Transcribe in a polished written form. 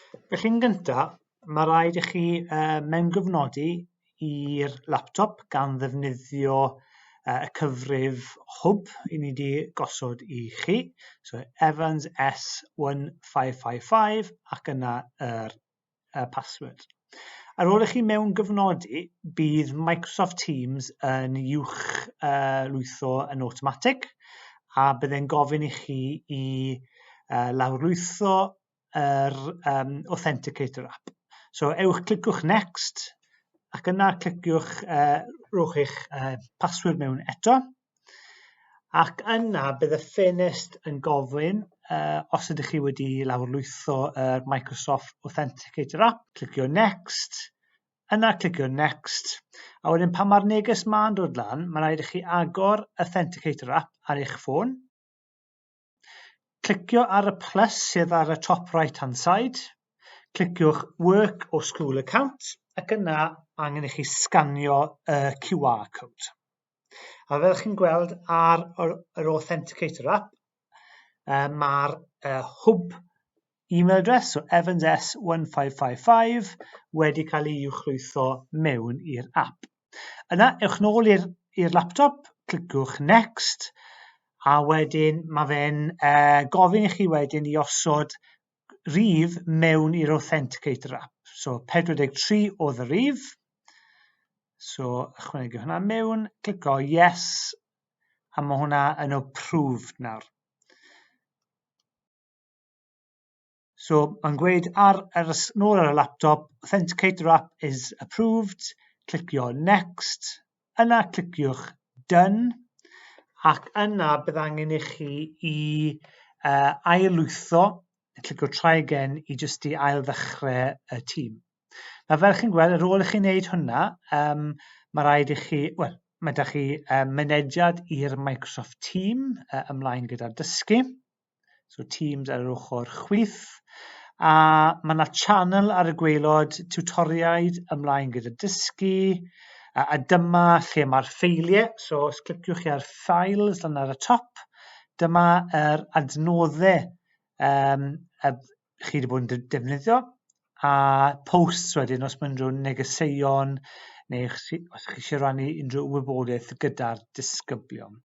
Felly'n gyntaf, mae rhaid i chi mewngyfnodi i'r laptop gan ddefnyddio y cyfrif hwb i ni wedi gosod i chi. So Evans S1555 ac yna y password. Ar ôl i chi mewngyfnodi, bydd Microsoft Teams yn uwch lwytho yn automatic a byddai'n gofyn i chi i lawrlwytho yr Authenticator app. So cliciwch Next ac yna rhowch eich password mewn eto. Ac yna bydd y ffenest yn gofyn os ydych chi wedi lawrlwytho yr Microsoft Authenticator app. Clicio Next. Yna clicio Next. A wedyn pan mae'r neges ma'n dod lan, mae'n rhaid i chi agor Authenticator app ar eich ffôn. Clicio ar y plus sydd ar y top right hand side. Cliciwch Work or School Account ac yna angen i chi sganio y QR code. A fel chi'n gweld ar yr Authenticator app, mae'r hwb email address, so Evans S1555, wedi cael ei uwchlwytho mewn i'r app. Yna, ewch nôl i'r laptop, cliciwch Next, a wedyn mae fe'n gofyn i chi wedyn i osod rif mewn i'r Authenticator app. So 43 oedd y rif. So ychwanegu hwnna mewn, clico Yes, a mae hwnna yn approved nawr. So mae'n gweud nôl ar y laptop, Authenticator app is approved, clicio Next, yna cliciwch Done, ac yna bydd angen i chi i ail-lwytho, clicio Try Again i jyst i ail-ddechrau y tîm. Na fel chi'n gweld, ar ôl i chi wneud hwnna, mae rhaid i chi, mae da chi mynediad i'r Microsoft Team ymlaen gyda'r dysgu. So Teams ar yr ochr chwith. A mae yna channel ar y gwaelod tiwtoriaid ymlaen gyda'r dysgu. A dyma lle mae'r ffeiliau. So os cliciwch chi ar Files lan ar y top, dyma yr adnoddau chi wedi bod yn defnyddio. A posts wedyn os mae unrhyw negeseuon neu os chi eisiau rannu unrhyw wybodaeth gyda'r disgyblion.